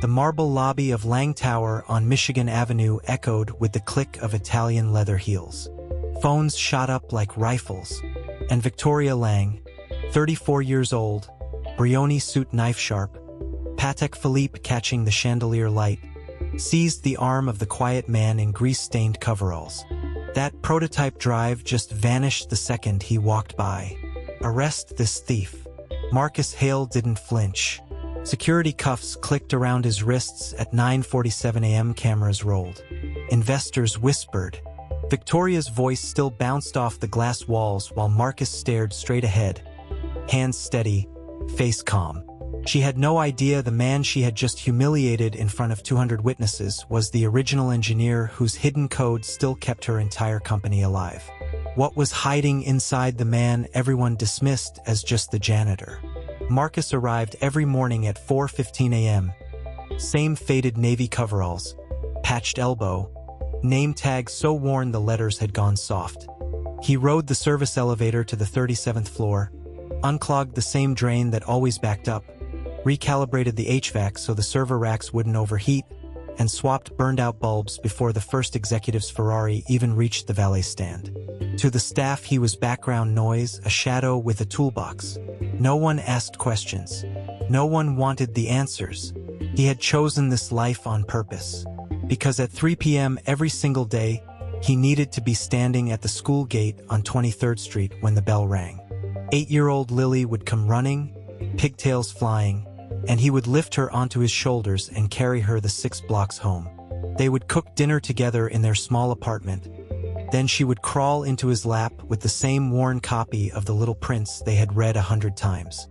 The marble lobby of Lang Tower on Michigan Avenue echoed with the click of Italian leather heels. Phones shot up like rifles, and Victoria Lang, 34 years old, Brioni suit knife-sharp, Patek Philippe catching the chandelier light, seized the arm of the quiet man in grease-stained coveralls. That prototype drive just vanished the second he walked by. Arrest this thief. Marcus Hale didn't flinch. Security cuffs clicked around his wrists at 9:47 a.m. Cameras rolled. Investors whispered. Victoria's voice still bounced off the glass walls while Marcus stared straight ahead. Hands steady, face calm. She had no idea the man she had just humiliated in front of 200 witnesses was the original engineer whose hidden code still kept her entire company alive. What was hiding inside the man everyone dismissed as just the janitor? Marcus arrived every morning at 4:15 a.m. Same faded navy coveralls, patched elbow, name tag so worn the letters had gone soft. He rode the service elevator to the 37th floor, unclogged the same drain that always backed up, recalibrated the HVAC so the server racks wouldn't overheat, and swapped burned-out bulbs before the first executive's Ferrari even reached the valet stand. To the staff he was background noise, a shadow with a toolbox. No one asked questions. No one wanted the answers. He had chosen this life on purpose. Because at 3 p.m. every single day, he needed to be standing at the school gate on 23rd Street when the bell rang. 8-year-old Lily would come running, pigtails flying, and he would lift her onto his shoulders and carry her the 6 blocks home. They would cook dinner together in their small apartment. Then she would crawl into his lap with the same worn copy of The Little Prince they had read 100 times.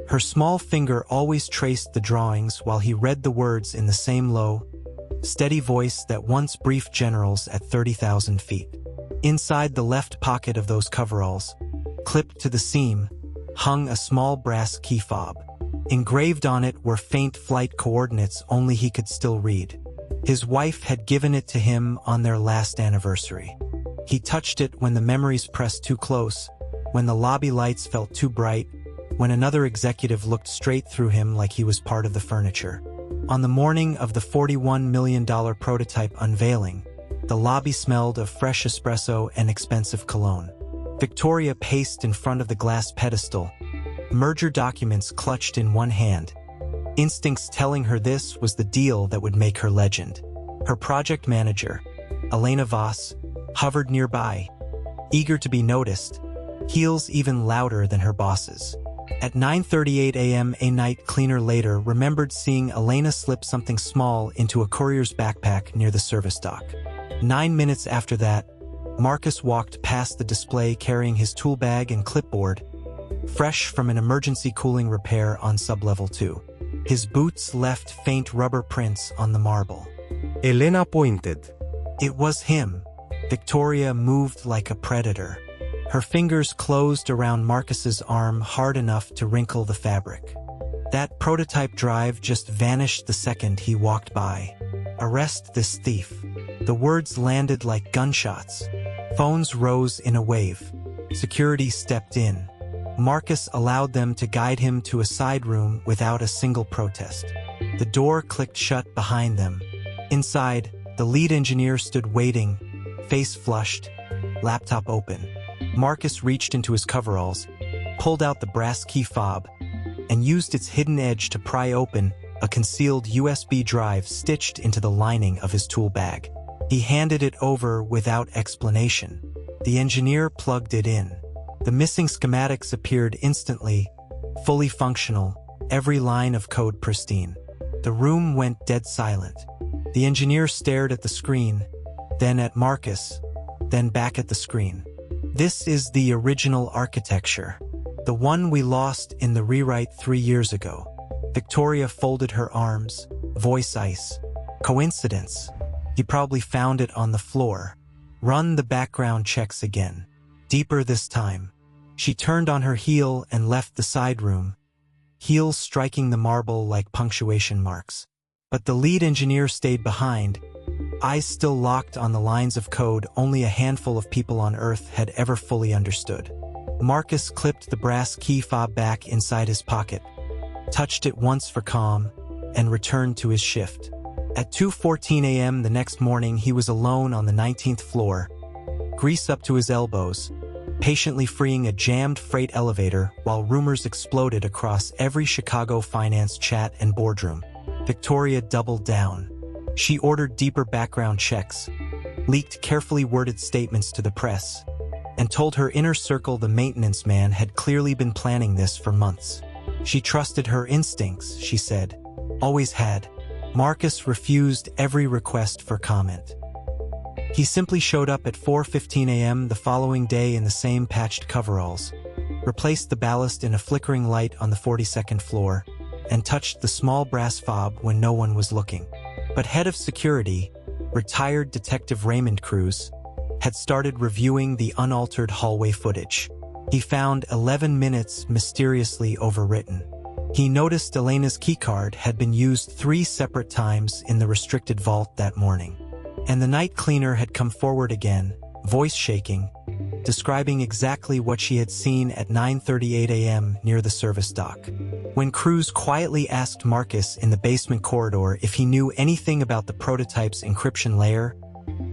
Her small finger always traced the drawings while he read the words in the same low, steady voice that once briefed generals at 30,000 feet. Inside the left pocket of those coveralls, clipped to the seam, hung a small brass key fob. Engraved on it were faint flight coordinates only he could still read. His wife had given it to him on their last anniversary. He touched it when the memories pressed too close, when the lobby lights felt too bright, when another executive looked straight through him like he was part of the furniture. On the morning of the $41 million prototype unveiling, the lobby smelled of fresh espresso and expensive cologne. Victoria paced in front of the glass pedestal, merger documents clutched in one hand, instincts telling her this was the deal that would make her legend. Her project manager, Elena Voss, hovered nearby, eager to be noticed, heels even louder than her boss's. At 9:38 a.m. a night cleaner later remembered seeing Elena slip something small into a courier's backpack near the service dock. 9 minutes after that, Marcus walked past the display carrying his tool bag and clipboard, fresh from an emergency cooling repair on sublevel 2. His boots left faint rubber prints on the marble. Elena pointed. It was him. Victoria moved like a predator. Her fingers closed around Marcus's arm hard enough to wrinkle the fabric. That prototype drive just vanished the second he walked by. Arrest this thief. The words landed like gunshots. Phones rose in a wave. Security stepped in. Marcus allowed them to guide him to a side room without a single protest. The door clicked shut behind them. Inside, the lead engineer stood waiting, face flushed, laptop open. Marcus reached into his coveralls, pulled out the brass key fob, and used its hidden edge to pry open a concealed USB drive stitched into the lining of his tool bag. He handed it over without explanation. The engineer plugged it in. The missing schematics appeared instantly, fully functional, every line of code pristine. The room went dead silent. The engineer stared at the screen, then at Marcus, then back at the screen. This is the original architecture, the one we lost in the rewrite 3 years ago. Victoria folded her arms, voice ice. Coincidence? He probably found it on the floor. Run the background checks again. Deeper this time. She turned on her heel and left the side room, heels striking the marble like punctuation marks. But the lead engineer stayed behind, eyes still locked on the lines of code only a handful of people on Earth had ever fully understood. Marcus clipped the brass key fob back inside his pocket, touched it once for calm, and returned to his shift. At 2:14 a.m. the next morning, he was alone on the 19th floor, grease up to his elbows, patiently freeing a jammed freight elevator while rumors exploded across every Chicago finance chat and boardroom. Victoria doubled down. She ordered deeper background checks, leaked carefully worded statements to the press, and told her inner circle the maintenance man had clearly been planning this for months. She trusted her instincts, she said. Always had. Marcus refused every request for comment. He simply showed up at 4:15 a.m. the following day in the same patched coveralls, replaced the ballast in a flickering light on the 42nd floor, and touched the small brass fob when no one was looking. But head of security, retired Detective Raymond Cruz, had started reviewing the unaltered hallway footage. He found 11 minutes mysteriously overwritten. He noticed Elena's keycard had been used 3 separate times in the restricted vault that morning. And the night cleaner had come forward again, voice shaking, describing exactly what she had seen at 9:38 a.m. near the service dock. When Cruz quietly asked Marcus in the basement corridor if he knew anything about the prototype's encryption layer,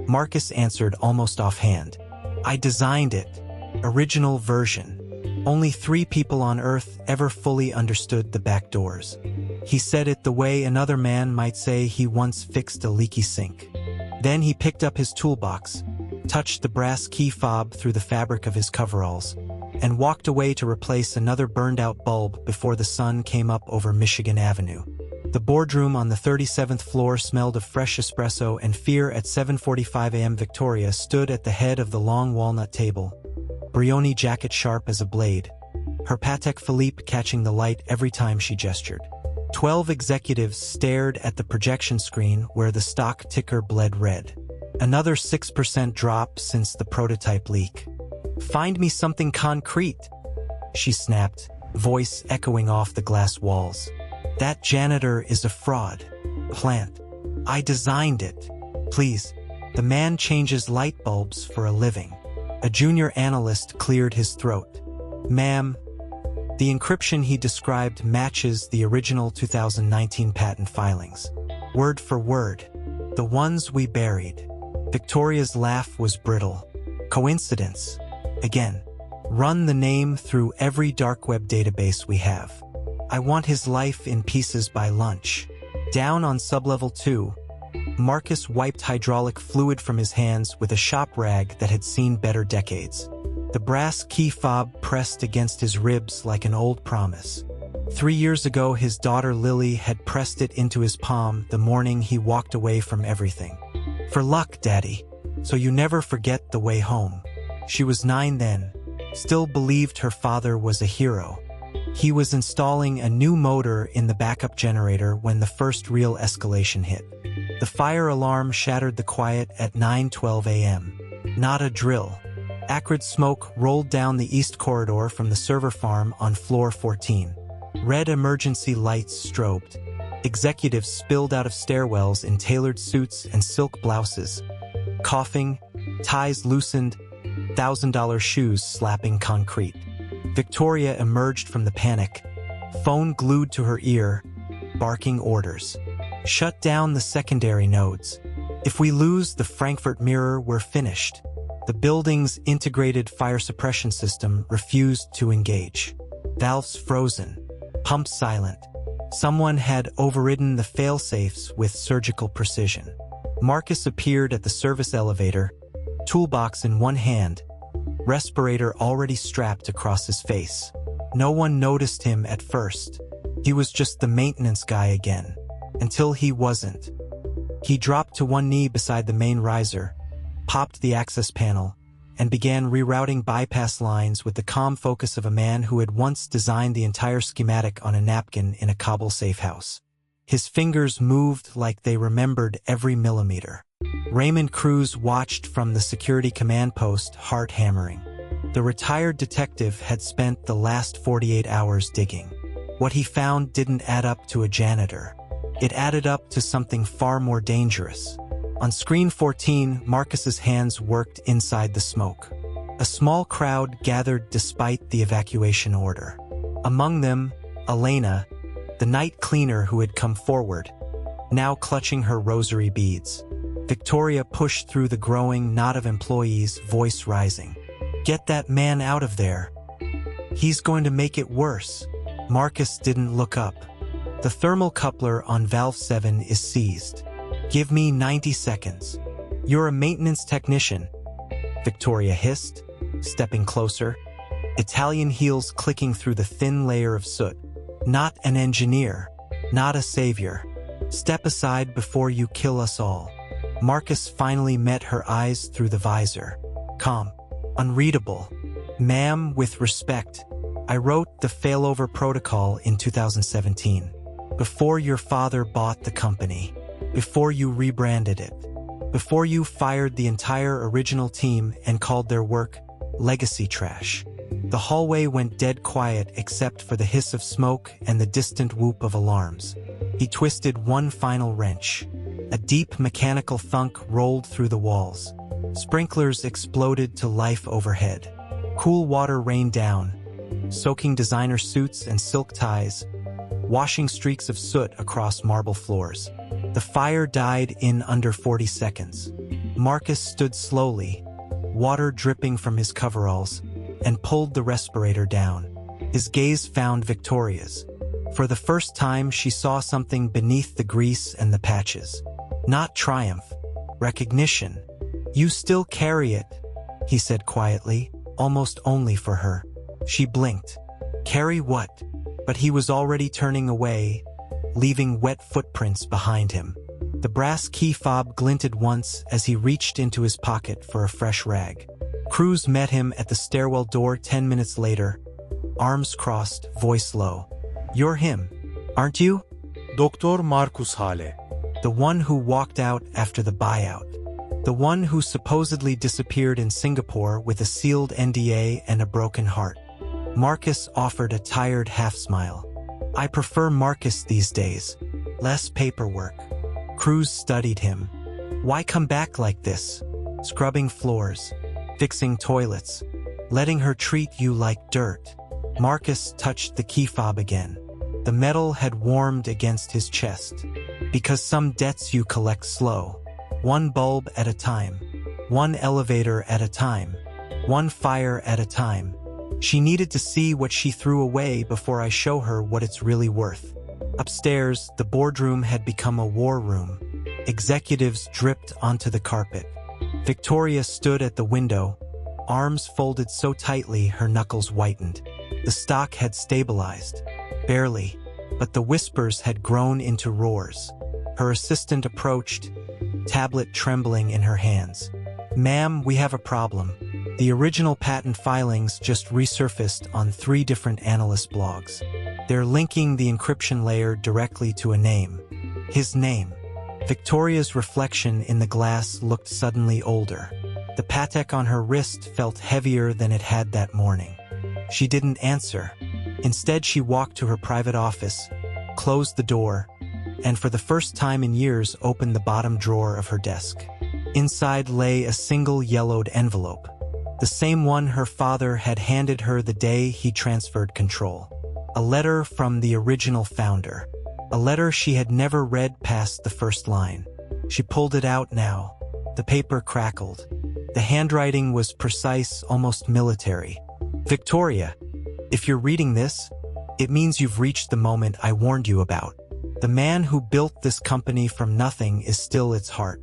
Marcus answered almost offhand, "I designed it. Original version. Only 3 people on Earth ever fully understood the back doors." He said it the way another man might say he once fixed a leaky sink. Then he picked up his toolbox, touched the brass key fob through the fabric of his coveralls, and walked away to replace another burned-out bulb before the sun came up over Michigan Avenue. The boardroom on the 37th floor smelled of fresh espresso and fear. At 7:45 a.m. Victoria stood at the head of the long walnut table, Brioni jacket sharp as a blade, her Patek Philippe catching the light every time she gestured. 12 executives stared at the projection screen where the stock ticker bled red. Another 6% drop since the prototype leak. "Find me something concrete," she snapped, voice echoing off the glass walls. "That janitor is a fraud. Plant. I designed it. Please." The man changes light bulbs for a living. A junior analyst cleared his throat. "Ma'am, the encryption he described matches the original 2019 patent filings. Word for word. The ones we buried." Victoria's laugh was brittle. "Coincidence? Again. Run the name through every dark web database we have. I want his life in pieces by lunch." Down on sublevel 2, Marcus wiped hydraulic fluid from his hands with a shop rag that had seen better decades. The brass key fob pressed against his ribs like an old promise. 3 years ago, his daughter Lily had pressed it into his palm the morning he walked away from everything. "For luck, Daddy, so you never forget the way home." She was 9 then, still believed her father was a hero. He was installing a new motor in the backup generator when the first real escalation hit. The fire alarm shattered the quiet at 9:12 a.m. Not a drill. Acrid smoke rolled down the east corridor from the server farm on floor 14. Red emergency lights strobed. Executives spilled out of stairwells in tailored suits and silk blouses, coughing, ties loosened, $1,000 shoes slapping concrete. Victoria emerged from the panic, phone glued to her ear, barking orders. "Shut down the secondary nodes. If we lose the Frankfurt Mirror, we're finished." The building's integrated fire suppression system refused to engage. Valves frozen, pumps silent. Someone had overridden the fail-safes with surgical precision. Marcus appeared at the service elevator, toolbox in one hand, respirator already strapped across his face. No one noticed him at first. He was just the maintenance guy again. Until he wasn't. He dropped to one knee beside the main riser, popped the access panel, and began rerouting bypass lines with the calm focus of a man who had once designed the entire schematic on a napkin in a cobble safe house. His fingers moved like they remembered every millimeter. Raymond Cruz watched from the security command post, heart hammering. The retired detective had spent the last 48 hours digging. What he found didn't add up to a janitor. It added up to something far more dangerous. On screen 14, Marcus's hands worked inside the smoke. A small crowd gathered despite the evacuation order. Among them, Elena, the night cleaner who had come forward, now clutching her rosary beads. Victoria pushed through the growing knot of employees, voice rising. "Get that man out of there. He's going to make it worse." Marcus didn't look up. "The thermal coupler on valve 7 is seized. Give me 90 seconds. You're a maintenance technician," Victoria hissed, stepping closer, Italian heels clicking through the thin layer of soot. "Not an engineer, not a savior. Step aside before you kill us all." Marcus finally met her eyes through the visor. Calm, unreadable. "Ma'am, with respect, I wrote the failover protocol in 2017. Before your father bought the company. Before you rebranded it. Before you fired the entire original team and called their work legacy trash." The hallway went dead quiet except for the hiss of smoke and the distant whoop of alarms. He twisted one final wrench. A deep mechanical thunk rolled through the walls. Sprinklers exploded to life overhead. Cool water rained down, soaking designer suits and silk ties, washing streaks of soot across marble floors. The fire died in under 40 seconds. Marcus stood slowly, water dripping from his coveralls, and pulled the respirator down. His gaze found Victoria's. For the first time, she saw something beneath the grease and the patches. Not triumph, recognition. "You still carry it," he said quietly, almost only for her. She blinked. Carry what? But he was already turning away, leaving wet footprints behind him. The brass key fob glinted once as he reached into his pocket for a fresh rag. Cruz met him at the stairwell door 10 minutes later, arms crossed, voice low. "You're him, aren't you?" Dr. Marcus Hale. "The one who walked out after the buyout. The one who supposedly disappeared in Singapore with a sealed NDA and a broken heart." Marcus offered a tired half-smile. "I prefer Marcus these days. Less paperwork." Cruz studied him. "Why come back like this? Scrubbing floors, fixing toilets, letting her treat you like dirt." Marcus touched the key fob again. The metal had warmed against his chest. "Because some debts you collect slow. One bulb at a time. One elevator at a time. One fire at a time. She needed to see what she threw away before I show her what it's really worth." Upstairs, the boardroom had become a war room. Executives dripped onto the carpet. Victoria stood at the window, arms folded so tightly her knuckles whitened. The stock had stabilized. Barely, but the whispers had grown into roars. Her assistant approached, tablet trembling in her hands. "Ma'am, we have a problem. The original patent filings just resurfaced on 3 different analyst blogs. They're linking the encryption layer directly to a name. His name." Victoria's reflection in the glass looked suddenly older. The Patek on her wrist felt heavier than it had that morning. She didn't answer. Instead, she walked to her private office, closed the door, and for the first time in years opened the bottom drawer of her desk. Inside lay a single yellowed envelope, the same one her father had handed her the day he transferred control. A letter from the original founder. A letter she had never read past the first line. She pulled it out now. The paper crackled. The handwriting was precise, almost military. "Victoria, if you're reading this, it means you've reached the moment I warned you about. The man who built this company from nothing is still its heart.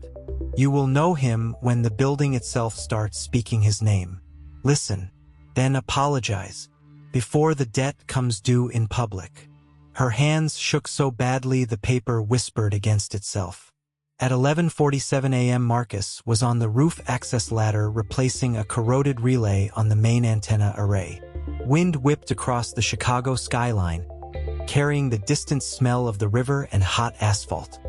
You will know him when the building itself starts speaking his name. Listen, then apologize, before the debt comes due in public." Her hands shook so badly the paper whispered against itself. At 11:47 a.m. Marcus was on the roof access ladder replacing a corroded relay on the main antenna array. Wind whipped across the Chicago skyline, carrying the distant smell of the river and hot asphalt.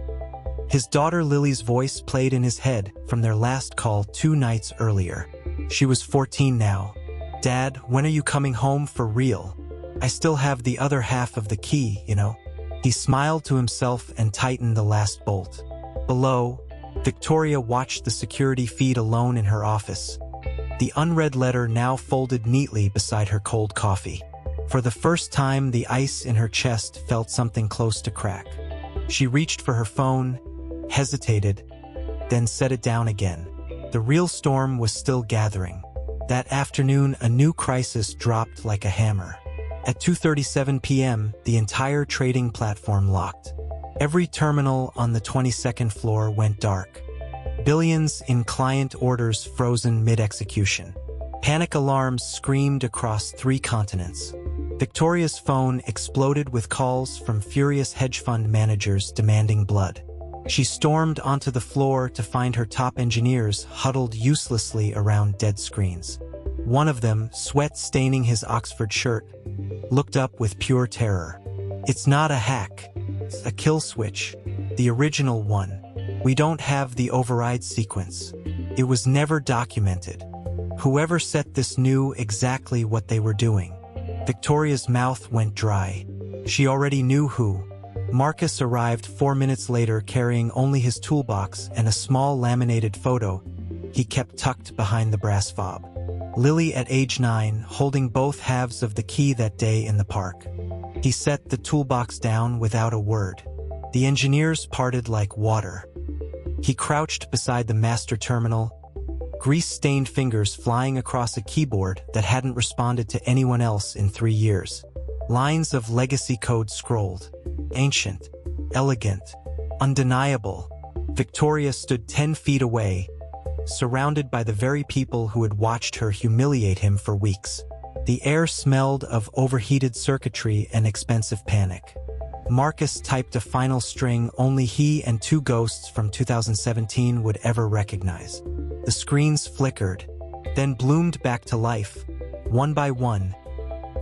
His daughter Lily's voice played in his head from their last call 2 nights earlier. She was 14 now. "Dad, when are you coming home for real? I still have the other half of the key, you know." He smiled to himself and tightened the last bolt. Below, Victoria watched the security feed alone in her office, the unread letter now folded neatly beside her cold coffee. For the first time, the ice in her chest felt something close to crack. She reached for her phone, hesitated, then set it down again. The real storm was still gathering. That afternoon, a new crisis dropped like a hammer. At 2:37 p.m., the entire trading platform locked. Every terminal on the 22nd floor went dark. Billions in client orders frozen mid-execution. Panic alarms screamed across 3 continents. Victoria's phone exploded with calls from furious hedge fund managers demanding blood. She stormed onto the floor to find her top engineers huddled uselessly around dead screens. One of them, sweat staining his Oxford shirt, looked up with pure terror. "It's not a hack. It's a kill switch. The original one. We don't have the override sequence. It was never documented. Whoever set this knew exactly what they were doing." Victoria's mouth went dry. She already knew who. Marcus arrived 4 minutes later carrying only his toolbox and a small laminated photo he kept tucked behind the brass fob. Lily at age 9, holding both halves of the key that day in the park. He set the toolbox down without a word. The engineers parted like water. He crouched beside the master terminal, grease-stained fingers flying across a keyboard that hadn't responded to anyone else in 3 years. Lines of legacy code scrolled. Ancient, elegant, undeniable. Victoria stood 10 feet away, surrounded by the very people who had watched her humiliate him for weeks. The air smelled of overheated circuitry and expensive panic. Marcus typed a final string only he and 2 ghosts from 2017 would ever recognize. The screens flickered, then bloomed back to life, one by one,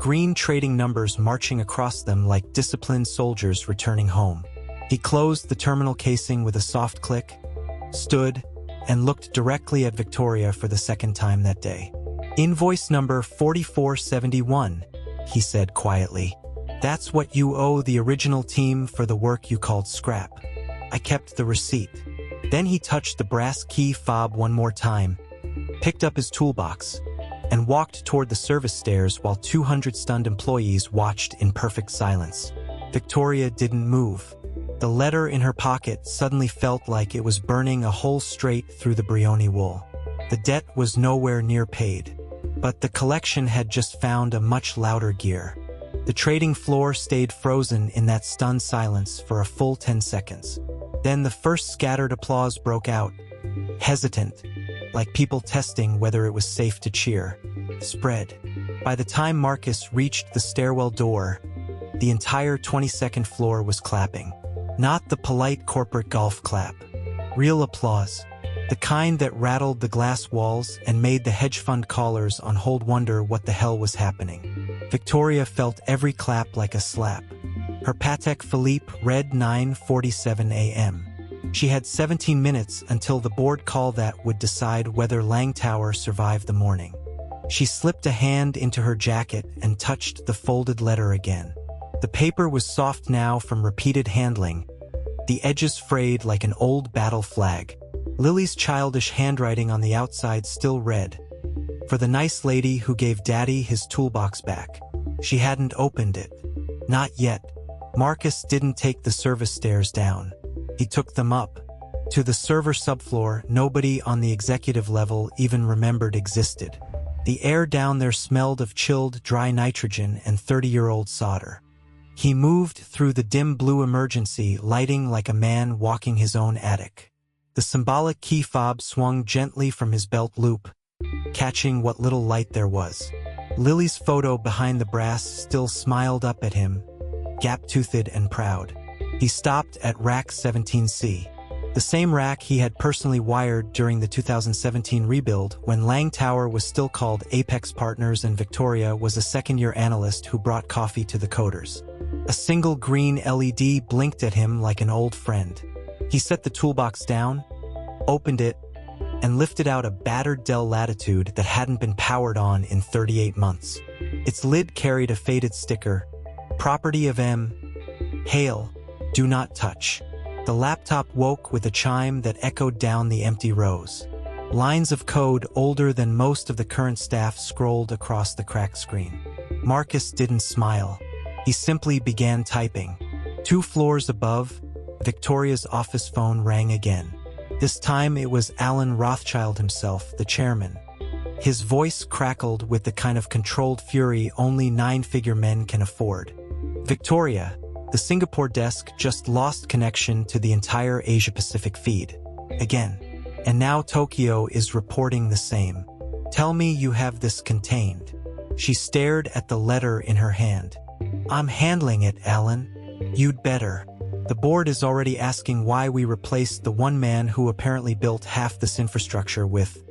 green trading numbers marching across them like disciplined soldiers returning home. He closed the terminal casing with a soft click, stood, and looked directly at Victoria for the second time that day. "Invoice number 4471, he said quietly. "That's what you owe the original team for the work you called scrap. I kept the receipt." Then he touched the brass key fob one more time, picked up his toolbox, and walked toward the service stairs while 200 stunned employees watched in perfect silence. Victoria didn't move. The letter in her pocket suddenly felt like it was burning a hole straight through the Brioni wool. The debt was nowhere near paid, but the collection had just found a much louder gear. The trading floor stayed frozen in that stunned silence for a full 10 seconds. Then the first scattered applause broke out, hesitant, like people testing whether it was safe to cheer. Spread. By the time Marcus reached the stairwell door, the entire 22nd floor was clapping. Not the polite corporate golf clap. Real applause. The kind that rattled the glass walls and made the hedge fund callers on hold wonder what the hell was happening. Victoria felt every clap like a slap. Her Patek Philippe read 9:47 a.m. She had 17 minutes until the board call that would decide whether Lang Tower survived the morning. She slipped a hand into her jacket and touched the folded letter again. The paper was soft now from repeated handling, the edges frayed like an old battle flag. Lily's childish handwriting on the outside still read, "For the nice lady who gave Daddy his toolbox back." She hadn't opened it. Not yet. Marcus didn't take the service stairs down. He took them up. To the server subfloor nobody on the executive level even remembered existed. The air down there smelled of chilled, dry nitrogen and 30-year-old solder. He moved through the dim blue emergency lighting like a man walking his own attic. The symbolic key fob swung gently from his belt loop, catching what little light there was. Lily's photo behind the brass still smiled up at him, gap-toothed and proud. He stopped at rack 17C, the same rack he had personally wired during the 2017 rebuild when Lang Tower was still called Apex Partners and Victoria was a second-year analyst who brought coffee to the coders. A single green LED blinked at him like an old friend. He set the toolbox down, opened it, and lifted out a battered Dell Latitude that hadn't been powered on in 38 months. Its lid carried a faded sticker, "Property of M. Hale, do not touch." The laptop woke with a chime that echoed down the empty rows. Lines of code older than most of the current staff scrolled across the cracked screen. Marcus didn't smile. He simply began typing. 2 floors above, Victoria's office phone rang again. This time it was Alan Rothschild himself, the chairman. His voice crackled with the kind of controlled fury only 9-figure men can afford. Victoria, the Singapore desk just lost connection to the entire Asia-Pacific feed. Again. And now Tokyo is reporting the same. Tell me you have this contained. She stared at the letter in her hand. I'm handling it, Alan. You'd better. The board is already asking why we replaced the one man who apparently built half this infrastructure with,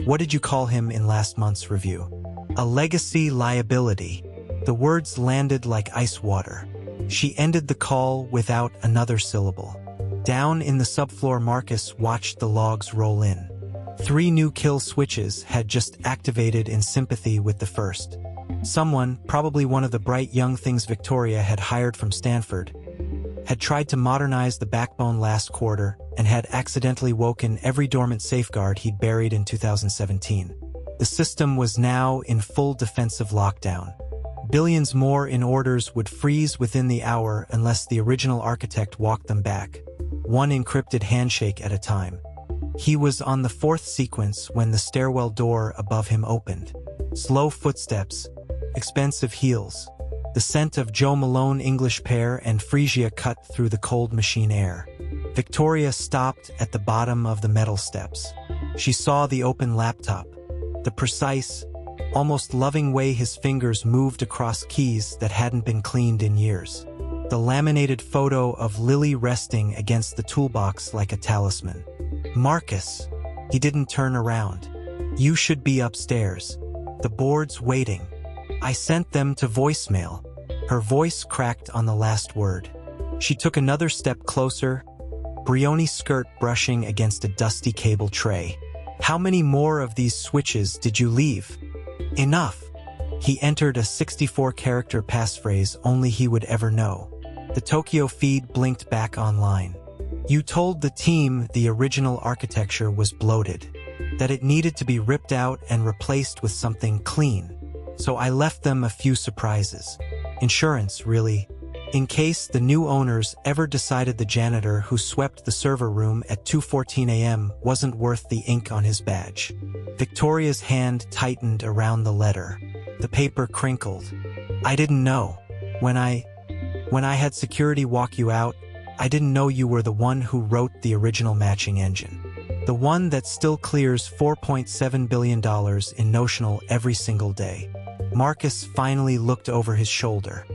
what did you call him in last month's review? A legacy liability. The words landed like ice water. She ended the call without another syllable. Down in the subfloor, Marcus watched the logs roll in. 3 new kill switches had just activated in sympathy with the first. Someone, probably one of the bright young things Victoria had hired from Stanford, had tried to modernize the backbone last quarter and had accidentally woken every dormant safeguard he'd buried in 2017. The system was now in full defensive lockdown. Billions more in orders would freeze within the hour unless the original architect walked them back. 1 encrypted handshake at a time. He was on the 4th sequence when the stairwell door above him opened. Slow footsteps, expensive heels. The scent of Joe Malone English pear and freesia cut through the cold machine air. Victoria stopped at the bottom of the metal steps. She saw the open laptop, the precise, almost loving way his fingers moved across keys that hadn't been cleaned in years. The laminated photo of Lily resting against the toolbox like a talisman. Marcus. He didn't turn around. You should be upstairs. The board's waiting. I sent them to voicemail. Her voice cracked on the last word. She took another step closer, Brioni skirt brushing against a dusty cable tray. How many more of these switches did you leave? Enough. He entered a 64-character passphrase only he would ever know. The Tokyo feed blinked back online. You told the team the original architecture was bloated, that it needed to be ripped out and replaced with something clean. So I left them a few surprises. Insurance, really. In case the new owners ever decided the janitor who swept the server room at 2:14 a.m. wasn't worth the ink on his badge. Victoria's hand tightened around the letter. The paper crinkled. I didn't know. When I had security walk you out, I didn't know you were the one who wrote the original matching engine. The one that still clears $4.7 billion in notional every single day. Marcus finally looked over his shoulder.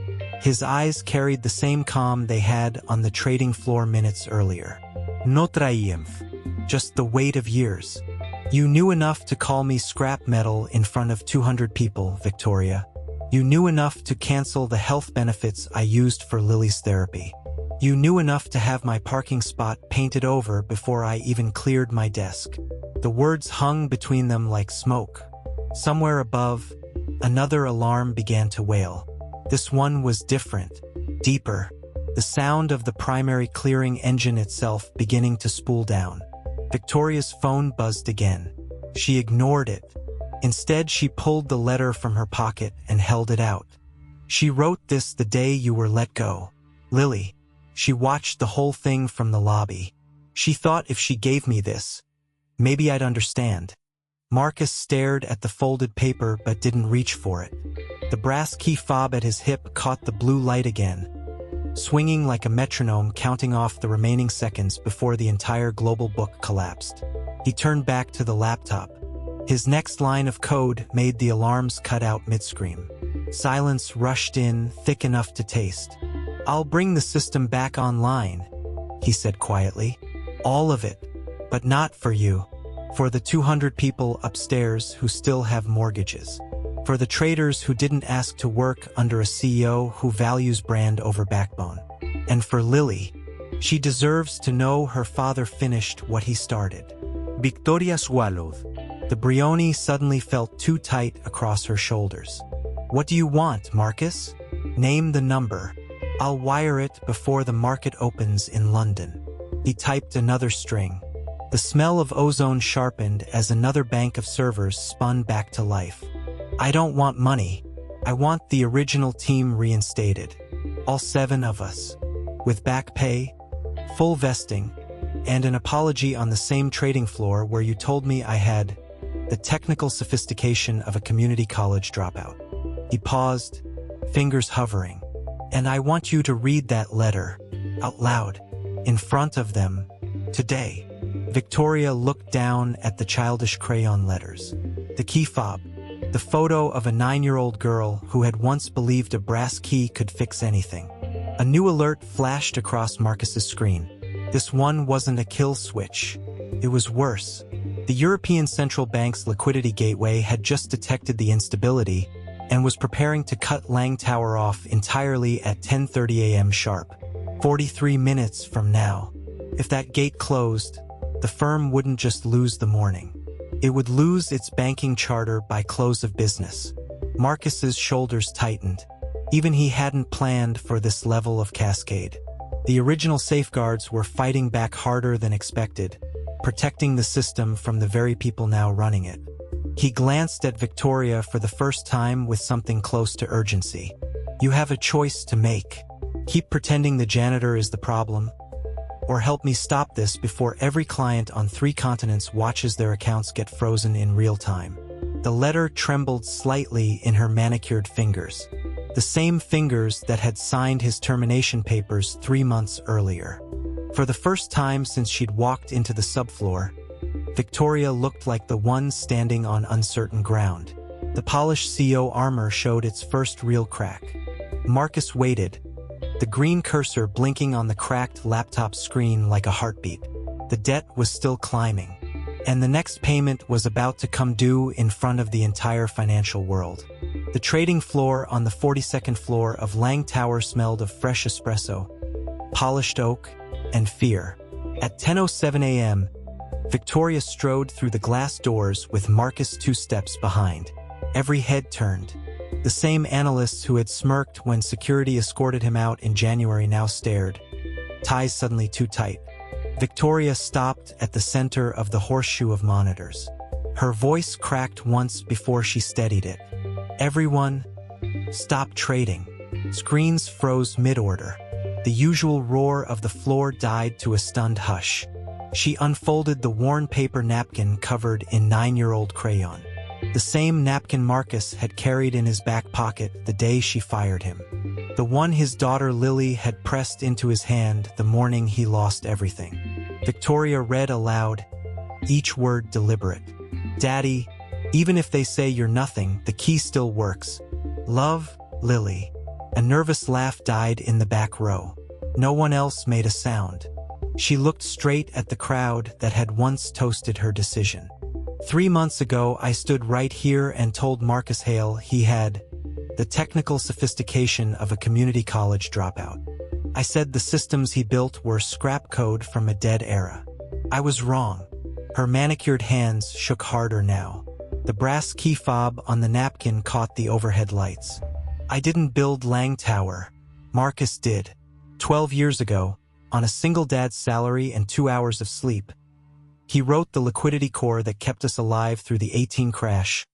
His eyes carried the same calm they had on the trading floor minutes earlier. No triumph. Just the weight of years. You knew enough to call me scrap metal in front of 200 people, Victoria. You knew enough to cancel the health benefits I used for Lily's therapy. You knew enough to have my parking spot painted over before I even cleared my desk. The words hung between them like smoke. Somewhere above, another alarm began to wail. This one was different, deeper, the sound of the primary clearing engine itself beginning to spool down. Victoria's phone buzzed again. She ignored it. Instead, she pulled the letter from her pocket and held it out. She wrote this the day you were let go. Lily. She watched the whole thing from the lobby. She thought if she gave me this, maybe I'd understand. Marcus stared at the folded paper but didn't reach for it. The brass key fob at his hip caught the blue light again, swinging like a metronome, counting off the remaining seconds before the entire global book collapsed. He turned back to the laptop. His next line of code made the alarms cut out mid-scream. Silence rushed in, thick enough to taste. I'll bring the system back online, he said quietly. All of it, but not for you. For the 200 people upstairs who still have mortgages. For the traders who didn't ask to work under a CEO who values brand over backbone. And for Lily, she deserves to know her father finished what he started. Victoria swallowed. The Brioni suddenly felt too tight across her shoulders. What do you want, Marcus? Name the number. I'll wire it before the market opens in London. He typed another string. The smell of ozone sharpened as another bank of servers spun back to life. I don't want money. I want the original team reinstated. All 7 of us. With back pay, full vesting, and an apology on the same trading floor where you told me I had the technical sophistication of a community college dropout. He paused, fingers hovering. And I want you to read that letter, out loud, in front of them, today. Victoria looked down at the childish crayon letters. The key fob, the photo of a 9-year-old girl who had once believed a brass key could fix anything. A new alert flashed across Marcus's screen. This one wasn't a kill switch. It was worse. The European Central Bank's liquidity gateway had just detected the instability and was preparing to cut Lang Tower off entirely at 10:30 a.m. sharp, 43 minutes from now. If that gate closed, the firm wouldn't just lose the morning. It would lose its banking charter by close of business. Marcus's shoulders tightened. Even he hadn't planned for this level of cascade. The original safeguards were fighting back harder than expected, protecting the system from the very people now running it. He glanced at Victoria for the first time with something close to urgency. You have a choice to make. Keep pretending the janitor is the problem, or help me stop this before every client on 3 continents watches their accounts get frozen in real time. The letter trembled slightly in her manicured fingers, the same fingers that had signed his termination papers 3 months earlier. For the first time since she'd walked into the subfloor, Victoria looked like the one standing on uncertain ground. The polished CO armor showed its first real crack. Marcus waited, the green cursor blinking on the cracked laptop screen like a heartbeat. The debt was still climbing, and the next payment was about to come due in front of the entire financial world. The trading floor on the 42nd floor of Lang Tower smelled of fresh espresso, polished oak, and fear. At 10:07 a.m., Victoria strode through the glass doors with Marcus 2 steps behind. Every head turned. The same analysts who had smirked when security escorted him out in January now stared, ties suddenly too tight. Victoria stopped at the center of the horseshoe of monitors. Her voice cracked once before she steadied it. Everyone, stop trading. Screens froze mid-order. The usual roar of the floor died to a stunned hush. She unfolded the worn paper napkin covered in 9-year-old crayon. The same napkin Marcus had carried in his back pocket the day she fired him. The one his daughter Lily had pressed into his hand the morning he lost everything. Victoria read aloud, each word deliberate. Daddy, even if they say you're nothing, the key still works. Love, Lily. A nervous laugh died in the back row. No one else made a sound. She looked straight at the crowd that had once toasted her decision. 3 months ago, I stood right here and told Marcus Hale he had the technical sophistication of a community college dropout. I said the systems he built were scrap code from a dead era. I was wrong. Her manicured hands shook harder now. The brass key fob on the napkin caught the overhead lights. I didn't build Lang Tower. Marcus did. 12 years ago, on a single dad's salary and 2 hours of sleep. He wrote the liquidity core that kept us alive through the 18 crash,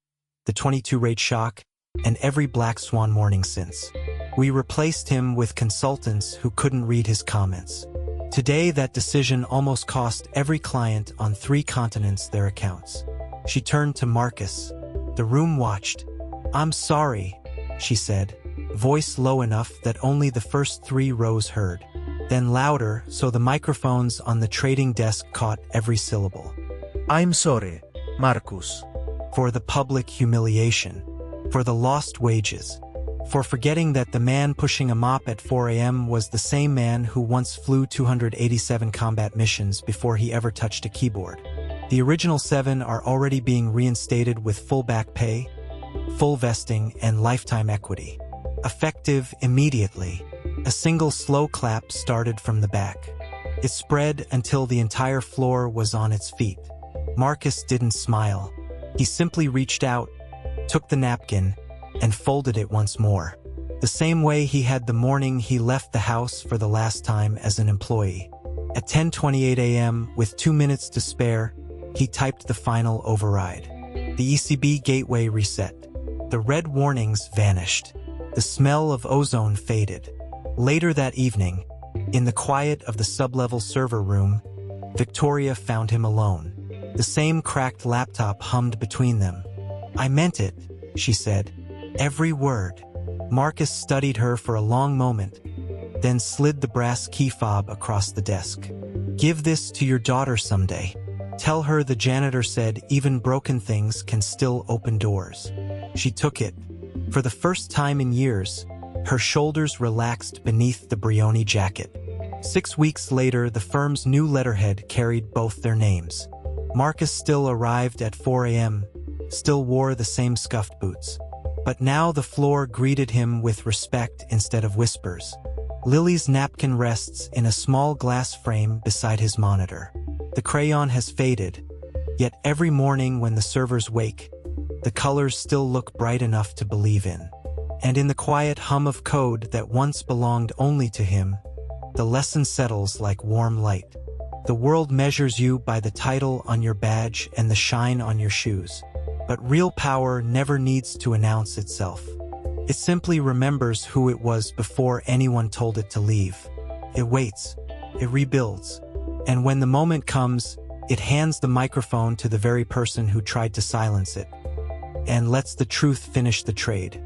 the 22 rate shock, and every black swan morning since. We replaced him with consultants who couldn't read his comments. Today, that decision almost cost every client on 3 continents their accounts. She turned to Marcus. The room watched. I'm sorry, she said, voice low enough that only the first 3 rows heard. Then louder, so the microphones on the trading desk caught every syllable. I'm sorry, Marcus. For the public humiliation. For the lost wages. For forgetting that the man pushing a mop at 4 a.m. was the same man who once flew 287 combat missions before he ever touched a keyboard. The original 7 are already being reinstated with full back pay, full vesting, and lifetime equity. Effective immediately. A single slow clap started from the back. It spread until the entire floor was on its feet. Marcus didn't smile. He simply reached out, took the napkin, and folded it once more. The same way he had the morning he left the house for the last time as an employee. At 10:28 a.m., with 2 minutes to spare, he typed the final override. The ECB gateway reset. The red warnings vanished. The smell of ozone faded. Later that evening, in the quiet of the sublevel server room, Victoria found him alone. The same cracked laptop hummed between them. "I meant it," she said. "Every word." Marcus studied her for a long moment, then slid the brass key fob across the desk. "Give this to your daughter someday. Tell her the janitor said even broken things can still open doors." She took it. For the first time in years, her shoulders relaxed beneath the Brioni jacket. 6 weeks later, the firm's new letterhead carried both their names. Marcus still arrived at 4 a.m., still wore the same scuffed boots. But now the floor greeted him with respect instead of whispers. Lily's napkin rests in a small glass frame beside his monitor. The crayon has faded, yet every morning when the servers wake, the colors still look bright enough to believe in. And in the quiet hum of code that once belonged only to him, the lesson settles like warm light. The world measures you by the title on your badge and the shine on your shoes. But real power never needs to announce itself. It simply remembers who it was before anyone told it to leave. It waits, it rebuilds, and when the moment comes, it hands the microphone to the very person who tried to silence it, and lets the truth finish the trade.